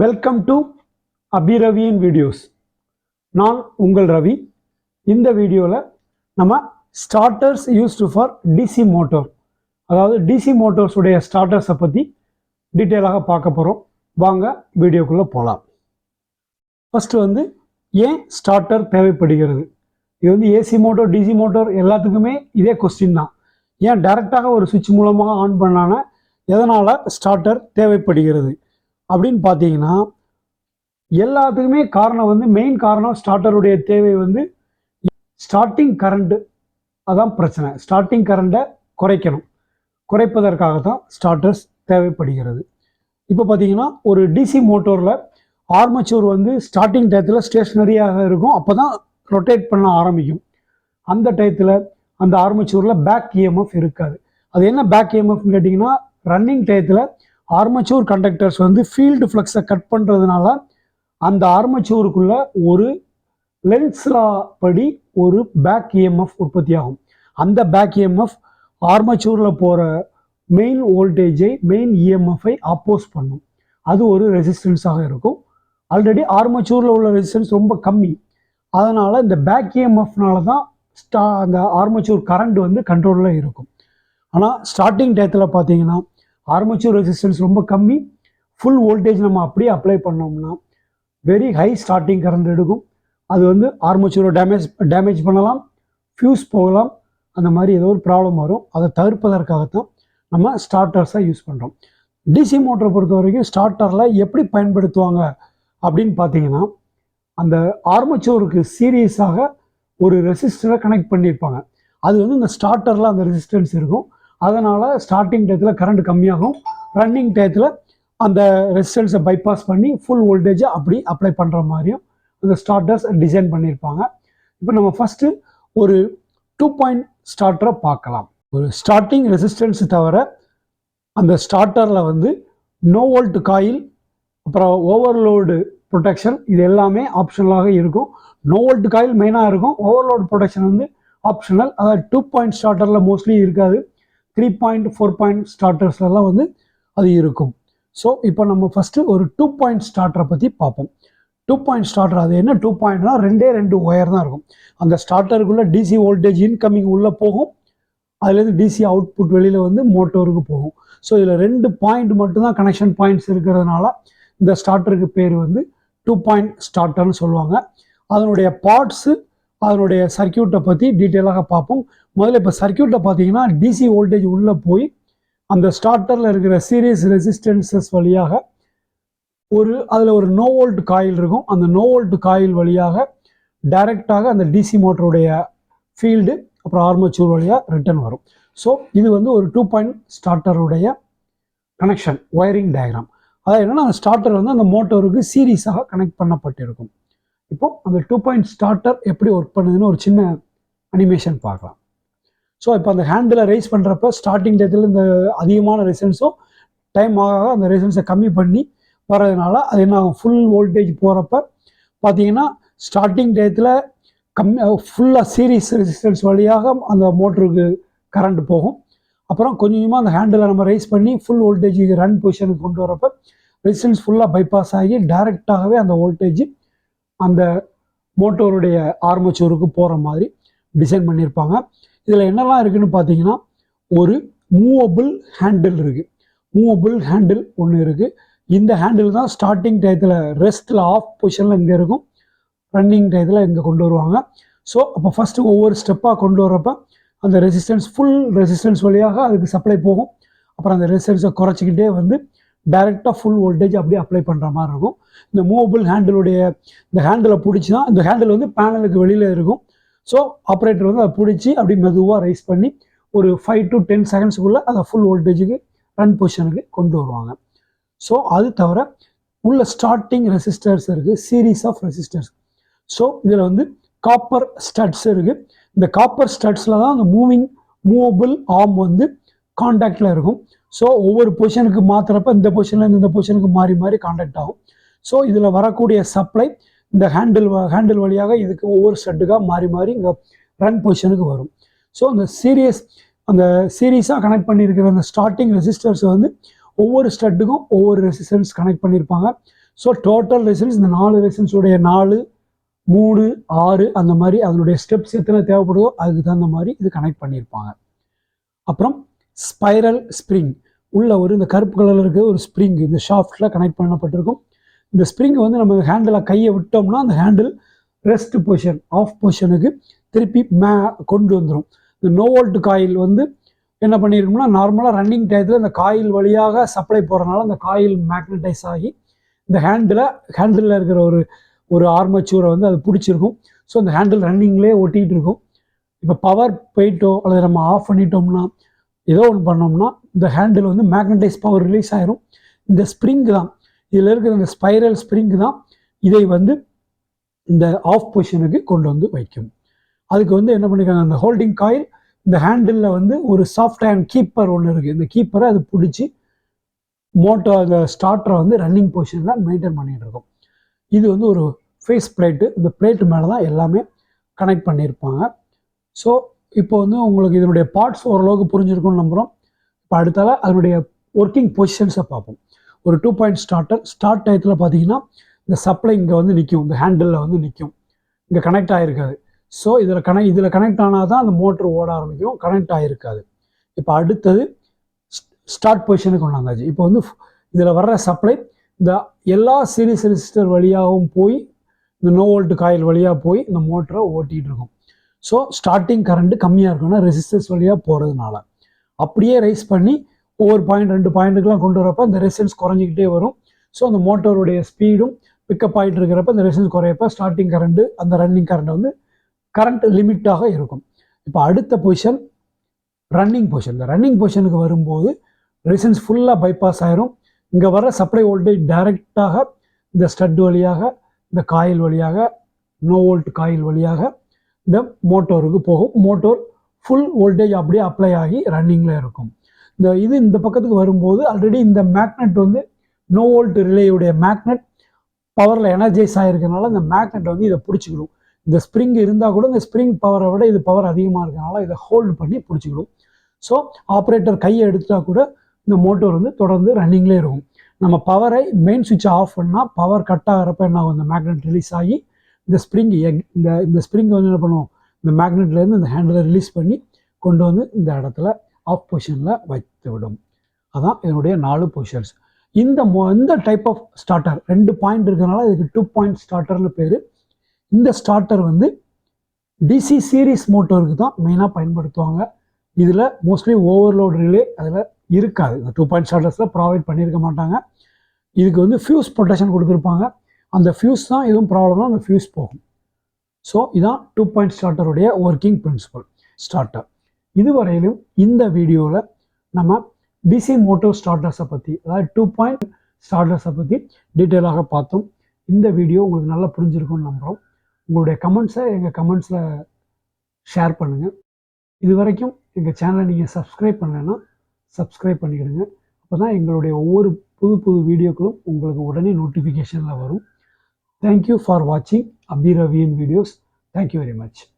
Welcome to அபிரவியின் videos. நான் உங்கள் ரவி. இந்த வீடியோவில் நம்ம starters used for DC motor, அதாவது டிசி மோட்டார்ஸுடைய ஸ்டார்டர்ஸை பற்றி டீட்டெயிலாக பார்க்க போகிறோம். வாங்க வீடியோக்குள்ளே போகலாம். ஃபஸ்ட்டு ஏன் ஸ்டார்டர் தேவைப்படுகிறது? இது ஏசி மோட்டார், டிசி மோட்டார் எல்லாத்துக்குமே இதே கொஸ்டின் தான். ஏன் டைரெக்டாக ஒரு சுவிட்ச் மூலமாக ஆன் பண்ணான எதனால் ஸ்டார்டர் தேவைப்படுகிறது அப்படின்னு பார்த்தீங்கன்னா, எல்லாத்துக்குமே காரணம் மெயின் காரணம் ஸ்டார்டருடைய தேவை ஸ்டார்டிங் கரண்ட்டு. அதான் பிரச்சனை. ஸ்டார்டிங் கரண்ட்டை குறைப்பதற்காக தான் ஸ்டார்டர்ஸ் தேவைப்படுகிறது. இப்போ பார்த்தீங்கன்னா, ஒரு டிசி மோட்டோரில் ஆர்மச்சூர் ஸ்டார்டிங் டயத்தில் ஸ்டேஷ்னரியாக இருக்கும். அப்போ தான் ரொட்டேட் பண்ண ஆரம்பிக்கும். அந்த டயத்தில் அந்த ஆர்மச்சூரில் பேக் இஎம்எஃப் இருக்காது. அது என்ன பேக் இஎம்எஃப்னு கேட்டிங்கன்னா, ரன்னிங் டயத்தில் ஆர்மச்சூர் கண்டக்டர்ஸ் ஃபீல்டு ஃப்ளக்ஸை கட் பண்ணுறதுனால அந்த ஆர்மச்சூருக்குள்ள ஒரு லென்ஸ் லா படி ஒரு பேக் இஎம்எஃப் உற்பத்தி ஆகும். அந்த பேக் இஎம்எஃப் ஆர்மச்சூரில் போகிற மெயின் வோல்டேஜை, மெயின் இஎம்எஃப்ஐ அப்போஸ் பண்ணும். அது ஒரு ரெசிஸ்டன்ஸாக இருக்கும். ஆல்ரெடி ஆர்மச்சூரில் உள்ள ரெசிஸ்டன்ஸ் ரொம்ப கம்மி. அதனால் இந்த பேக் இஎம்எஃப்னால தான் அந்த ஆர்மச்சூர் கரண்ட் கண்ட்ரோலில் இருக்கும். ஆனால் ஸ்டார்டிங் டயத்தில் பார்த்தீங்கன்னா ஆர்மச்சூர் ரெசிஸ்டன்ஸ் ரொம்ப கம்மி. ஃபுல் வோல்டேஜ் நம்ம அப்படியே அப்ளை பண்ணோம்னா வெரி ஹை ஸ்டார்டிங் கரண்ட் எடுக்கும். அது ஆர்மச்சூரை டேமேஜ் பண்ணலாம், ஃபியூஸ் போகலாம், அந்த மாதிரி ஏதோ ஒரு ப்ராப்ளம் வரும். அதை தவிர்ப்பதற்காகத்தான் நம்ம ஸ்டார்டர்ஸாக யூஸ் பண்ணுறோம். டிசி மோட்டரை பொறுத்த வரைக்கும் ஸ்டார்டரில் எப்படி பயன்படுத்துவாங்க அப்படின்னு பார்த்தீங்கன்னா, அந்த ஆர்மச்சூருக்கு சீரியஸாக ஒரு ரெசிஸ்டரை கனெக்ட் பண்ணியிருப்பாங்க. அது இந்த ஸ்டார்டரில் அந்த ரெசிஸ்டன்ஸ் இருக்கும். அதனால் ஸ்டார்டிங் டயத்தில் கரண்ட் கம்மியாகும். ரன்னிங் டயத்தில் அந்த ரெசிஸ்டன்ஸை பைபாஸ் பண்ணி ஃபுல் வோல்டேஜை அப்படி அப்ளை பண்ணுற மாதிரியும் அந்த ஸ்டார்டர்ஸ் டிசைன் பண்ணியிருப்பாங்க. இப்போ நம்ம ஃபஸ்ட்டு ஒரு 2 பாயிண்ட் ஸ்டார்டரை பார்க்கலாம். ஒரு ஸ்டார்டிங் ரெசிஸ்டன்ஸ் தவிர அந்த ஸ்டார்டரில் நோ வோல்ட் காயில், அப்புறம் ஓவர்லோடு ப்ரொடெக்ஷன், இது எல்லாமே ஆப்ஷனலாக இருக்கும். நோ வோல்ட் காயில் மெயினாக இருக்கும். Overload protection optional. அதாவது 2 பாயிண்ட் ஸ்டார்டரில் மோஸ்ட்லி இருக்காது. 3 பாயிண்ட் 4 பாயிண்ட் ஸ்டார்டர்ஸ்லாம் அது இருக்கும். ஸோ இப்போ நம்ம ஃபஸ்ட்டு ஒரு 2 பாயிண்ட் ஸ்டார்டரை பற்றி பார்ப்போம். 2 பாயிண்ட் ஸ்டார்டர் அது என்ன? 2 பாயிண்ட்னா 2 ஒயர் தான் இருக்கும். அந்த ஸ்டார்டருக்குள்ளே டிசி வோல்டேஜ் இன்கமிங் உள்ளே போகும். அதுலேருந்து டிசி அவுட்புட் வெளியில் மோட்டோருக்கு போகும். ஸோ இதில் 2 பாயிண்ட் மட்டும்தான் கனெக்ஷன் பாயிண்ட்ஸ் இருக்கிறதுனால இந்த ஸ்டார்டருக்கு பேர் 2 பாயிண்ட் ஸ்டார்டர்னு சொல்லுவாங்க. அதனுடைய பார்ட்ஸு, அதனுடைய சர்க்கியூட்டை பற்றி டீட்டெயிலாக பார்ப்போம். முதல்ல இப்போ சர்க்கியூட்டை பார்த்தீங்கன்னா, டிசி வோல்டேஜ் உள்ளே போய் அந்த ஸ்டார்டரில் இருக்கிற சீரியஸ் ரெசிஸ்டன்சஸ் வழியாக அதில் ஒரு நோ வோல்ட் காயில் இருக்கும். அந்த நோ வோல்ட் காயில் வழியாக டைரெக்டாக அந்த டிசி மோட்டருடைய ஃபீல்டு அப்புறம் ஆர்மச்சூர் வழியாக ரிட்டர்ன் வரும். ஸோ இது ஒரு 2 பாயிண்ட் ஸ்டார்டருடைய கனெக்ஷன் ஒயரிங் டயக்ராம். அதாவது என்னென்னா, அந்த ஸ்டார்டர் அந்த மோட்டருக்கு சீரியஸாக கனெக்ட் பண்ணப்பட்டிருக்கும். இப்போ அந்த 2 பாயிண்ட் ஸ்டார்டர் எப்படி ஒர்க் பண்ணுதுன்னு ஒரு சின்ன அனிமேஷன் பார்க்கலாம். ஸோ இப்போ அந்த ஹேண்டில் ரைஸ் பண்ணுறப்ப ஸ்டார்டிங் டயத்தில் இந்த அதிகமான ரெசிஸ்டன்ஸும் டைம் ஆக அந்த ரெசிஸ்டன்ஸை கம்மி பண்ணி வர்றதுனால அது என்ன ஆகும்? ஃபுல் வோல்டேஜ் போகிறப்ப பார்த்தீங்கன்னா ஸ்டார்டிங் டயத்தில் ஃபுல்லாக சீரிஸ் ரெசிஸ்டன்ஸ் வழியாக அந்த மோட்டருக்கு கரண்ட் போகும். அப்புறம் கொஞ்சமாக அந்த ஹேண்டில் நம்ம ரைஸ் பண்ணி ஃபுல் வோல்டேஜுக்கு ரன் பொசிஷனுக்கு கொண்டு வரப்போ ரெசிஸ்டன்ஸ் ஃபுல்லாக பைபாஸ் ஆகி டைரெக்டாகவே அந்த வோல்டேஜ் அந்த மோட்டோருடைய ஆர்மச்சூருக்கு போகிற மாதிரி டிசைன் பண்ணியிருப்பாங்க. இதில் என்னெல்லாம் இருக்குதுன்னு பார்த்தீங்கன்னா, ஒரு மூவபிள் ஹேண்டில் இருக்குது. மூவபிள் ஹேண்டில் ஒன்று இருக்குது. இந்த ஹேண்டில் தான் ஸ்டார்டிங் டயத்தில் ரெஸ்ட்டில் ஆஃப் பொசிஷனில் இங்கே இருக்கும், ரன்னிங் டயத்தில் இங்கே கொண்டு வருவாங்க. ஸோ அப்போ ஃபஸ்ட்டு ஒவ்வொரு ஸ்டெப்பாக கொண்டு வரப்போ அந்த ரெசிஸ்டன்ஸ் ஃபுல் ரெசிஸ்டன்ஸ் வழியாக அதுக்கு சப்ளை போகும். அப்புறம் அந்த ரெசிஸ்டன்ஸை குறைச்சிக்கிட்டே டைரெக்டாக ஃபுல் வோல்டேஜ் அப்படியே அப்ளை பண்ணுற மாதிரி இருக்கும். இந்த மூவபிள் ஹேண்டிலுடைய இந்த ஹேண்டிலை பிடிச்சி தான், இந்த ஹேண்டில் பேனலுக்கு வெளியில் இருக்கும். ஸோ ஆப்ரேட்டர் அதை பிடிச்சி அப்படி மெதுவாக ரைஸ் பண்ணி ஒரு 5 to 10 செகண்ட்ஸுக்குள்ளே அதை ஃபுல் வோல்டேஜுக்கு ரன் பொசிஷனுக்கு கொண்டு வருவாங்க. ஸோ அது தவிர உள்ள ஸ்டார்டிங் ரெசிஸ்டர்ஸ் இருக்குது, சீரீஸ் ஆஃப் ரெசிஸ்டர்ஸ். ஸோ இதில் காப்பர் ஸ்டட்ஸ் இருக்குது. இந்த காப்பர் ஸ்டட்ஸில் தான் அந்த மூவபிள் ஆர்ம் காண்டாக்டில் இருக்கும். ஸோ ஒவ்வொரு பொசிஷனுக்கு மாற்றுறப்ப இந்த பொசிஷனில் இந்த பொசிஷனுக்கு மாறி மாறி காண்டாக்ட் ஆகும். ஸோ இதில் வரக்கூடிய சப்ளை இந்த ஹேண்டில் வழியாக இதுக்கு ஒவ்வொரு ஸ்டட்டுக்காக மாறி மாறி இங்கே ரன் பொசிஷனுக்கு வரும். ஸோ அந்த சீரியஸாக கனெக்ட் பண்ணியிருக்கிற அந்த ஸ்டார்டிங் ரெசிஸ்டர்ஸ் ஒவ்வொரு ஸ்டட்டுக்கும் ஒவ்வொரு ரெசிஸ்டன்ஸ் கனெக்ட் பண்ணியிருப்பாங்க. ஸோ டோட்டல் ரெசிஸ்டன்ஸ் இந்த 4 ரெசிஸ்டன்ஸுடைய 4, 3, 6 அந்த மாதிரி அதனுடைய ஸ்டெப்ஸ் எத்தனை தேவைப்படுதோ அதுக்கு தகுந்த மாதிரி இது கனெக்ட் பண்ணியிருப்பாங்க. அப்புறம் ஸ்பைரல் ஸ்ப்ரிங் உள்ள இந்த கருப்பு கலரில் இருக்கிற ஒரு ஸ்ப்ரிங் இந்த ஷாஃப்டில் கனெக்ட் பண்ணப்பட்டிருக்கும். இந்த ஸ்ப்ரிங் நம்ம ஹேண்டில் கையை விட்டோம்னா அந்த ஹேண்டில் ரெஸ்ட் பொசிஷன் ஆஃப் பொசிஷனுக்கு திருப்பி கொண்டு வந்துடும். இந்த நோ வோல்ட் காயில் என்ன பண்ணியிருக்கும்னா நார்மலாக ரன்னிங் டயத்தில் இந்த காயில் வழியாக சப்ளை போகிறனால அந்த காயில் மேக்னடைஸ் ஆகி இந்த ஹேண்டில் இருக்கிற ஒரு ஆர்மச்சூரை அது பிடிச்சிருக்கும். ஸோ இந்த ஹேண்டில் ரன்னிங்லேயே ஒட்டிகிட்டு இருக்கும். இப்போ பவர் போயிட்டோ அல்லது நம்ம ஆஃப் பண்ணிட்டோம்னா ஏதோ ஒன்று பண்ணோம்னா இந்த ஹேண்டில் மேக்னடைஸ் பவர் ரிலீஸ் ஆயிரும். இந்த ஸ்ப்ரிங் தான் இதில் இருக்கிற இந்த ஸ்பைரல் ஸ்ப்ரிங் தான் இதை இந்த ஆஃப் பொசிஷனுக்கு கொண்டு வைக்கும். அதுக்கு என்ன பண்ணியிருக்காங்க, அந்த ஹோல்டிங் காயில் இந்த ஹேண்டிலில் ஒரு சாஃப்ட் ஹேண்ட் கீப்பர் ஒன்று இருக்குது. இந்த கீப்பரை அது பிடிச்சி மோட்டர் அந்த ஸ்டார்டரை ரன்னிங் பொசிஷனில் மெயின்டைன் பண்ணிகிட்டு இருக்கும். இது ஒரு ஃபேஸ் பிளேட்டு. இந்த பிளேட்டு மேலே தான் எல்லாமே கனெக்ட் பண்ணியிருப்பாங்க. ஸோ இப்போ உங்களுக்கு இதனுடைய பார்ட்ஸ் ஓரளவுக்கு புரிஞ்சிருக்கும்னு நம்புகிறோம். இப்போ அடுத்தால அதனுடைய ஒர்க்கிங் பொசிஷன்ஸை பார்ப்போம். ஒரு 2 பாயிண்ட் ஸ்டார்ட் டயத்தில் பார்த்தீங்கன்னா இந்த சப்ளை இங்கே நிற்கும், இந்த ஹேண்டிலில் நிற்கும், இங்கே கனெக்ட் ஆகிருக்காது. ஸோ இதில் கனெக்ட் ஆனால் தான் அந்த மோட்ரு ஓட ஆரம்பிக்கும், கனெக்ட் ஆகிருக்காது. இப்போ அடுத்தது ஸ்டார்ட் பொசிஷனுக்கு கொண்டாந்தாச்சு. இப்போ இதில் வர்ற சப்ளை இந்த எல்லா சீரிஸ் ரெசிஸ்டர் வழியாகவும் போய் இந்த நோ வோல்ட் காயில் வழியாக போய் இந்த மோட்டரை ஓட்டிகிட்டு இருக்கும். ஸோ ஸ்டார்டிங் கரண்ட்டு கம்மியாக இருக்குன்னா ரெசிஸ்டன்ஸ் வழியாக போகிறதுனால அப்படியே ரைஸ் பண்ணி ஒவ்வொரு பாயிண்ட் 2 பாயிண்ட்டுக்கெலாம் கொண்டு வரப்போ இந்த ரெசிஸ்டன்ஸ் குறைஞ்சிக்கிட்டே வரும். ஸோ அந்த மோட்டருடைய ஸ்பீடும் பிக்கப் ஆகிட்டு இருக்கிறப்ப இந்த ரெசிஸ்டன்ஸ் குறையப்போ ஸ்டார்டிங் கரண்ட்டு அந்த ரன்னிங் கரண்ட் கரண்ட் லிமிட்டாக இருக்கும். இப்போ அடுத்த பொசிஷன் ரன்னிங் பொசிஷன். இந்த ரன்னிங் பொசிஷனுக்கு வரும்போது ரெசிஸ்டன்ஸ் ஃபுல்லாக பைபாஸ் ஆயிரும். இங்கே வர சப்ளை வோல்டேஜ் டைரெக்டாக இந்த ஸ்டட் வழியாக இந்த காயில் வழியாக நோ வோல்ட் காயில் வழியாக இந்த மோட்டோருக்கு போகும். மோட்டோர் ஃபுல் வோல்டேஜ் அப்படியே அப்ளை ஆகி ரன்னிங்கில் இருக்கும். இந்த பக்கத்துக்கு வரும்போது ஆல்ரெடி இந்த மேக்னெட் நோ வோல்ட் ரிலேயுடைய மேக்னெட் பவரில் எனர்ஜைஸ் ஆகிருக்கனால இந்த மேக்னெட் இதை பிடிச்சிக்கிடும். இந்த ஸ்ப்ரிங் இருந்தால் கூட இந்த ஸ்ப்ரிங் பவரை விட இது பவர் அதிகமாக இருக்கனால இதை ஹோல்டு பண்ணி பிடிச்சிக்கிடும். ஸோ ஆப்ரேட்டர் கையை எடுத்தால் கூட இந்த மோட்டோர் தொடர்ந்து ரன்னிங்லேயே இருக்கும். நம்ம பவரை மெயின் சுவிட்சை ஆஃப் பண்ணால் பவர் கட் ஆகிறப்ப என்ன ஆகும், இந்த மேக்னெட் ரிலீஸ் ஆகி இந்த ஸ்ப்ரிங் இந்த ஸ்ப்ரிங் என்ன பண்ணுவோம், இந்த மேக்னெட்லேருந்து இந்த ஹேண்டில் ரிலீஸ் பண்ணி கொண்டு இந்த இடத்துல ஆஃப் பொசிஷனில் வைத்து விடும். அதான் இதனுடைய 4 பொசிஷன்ஸ். இந்த டைப் ஆஃப் ஸ்டார்டர் 2 பாயிண்ட் இருக்கிறனால இதுக்கு 2 பாயிண்ட் ஸ்டார்டர்னு பேர். இந்த ஸ்டார்டர் டிசி சீரிஸ் மோட்டருக்கு தான் மெயினாக பயன்படுத்துவாங்க. இதில் மோஸ்ட்லி ஓவர்லோட் ரிலே அதில் இருக்காது. இந்த 2 பாயிண்ட் ஸ்டார்டர்ஸில் ப்ரொவைட் பண்ணியிருக்க மாட்டாங்க. இதுக்கு ஃபியூஸ் ப்ரொடெக்ஷன் கொடுத்துருப்பாங்க. அந்த ஃபியூஸ் தான் எதுவும் ப்ராப்ளம்னா அந்த ஃபியூஸ் போகும். ஸோ இதான் 2 பாயிண்ட் ஸ்டார்டருடைய ஒர்க்கிங் பிரின்சிபல் ஸ்டார்டர். இதுவரையிலும் இந்த வீடியோவில் நம்ம டிசி மோட்டர் ஸ்டார்டர்ஸை பற்றி, அதாவது 2 பாயிண்ட் ஸ்டார்டர்ஸை பற்றி டீட்டெயிலாக பார்த்தோம். இந்த வீடியோ உங்களுக்கு நல்லா புரிஞ்சிருக்கும்னு நம்புகிறோம். உங்களுடைய கமெண்ட்ஸை எங்கள் கமெண்ட்ஸில் ஷேர் பண்ணுங்கள். இது வரைக்கும் எங்கள் சேனலை நீங்கள் சப்ஸ்கிரைப் பண்ணலைன்னா சப்ஸ்கிரைப் பண்ணிக்கிடுங்க. அப்போ தான் எங்களுடைய ஒவ்வொரு புது வீடியோக்களும் உங்களுக்கு உடனே நோட்டிஃபிகேஷனில் வரும். தேங்க்யூ ஃபார் வாட்சிங் அபி ரவியின் வீடியோஸ். Thank you very much.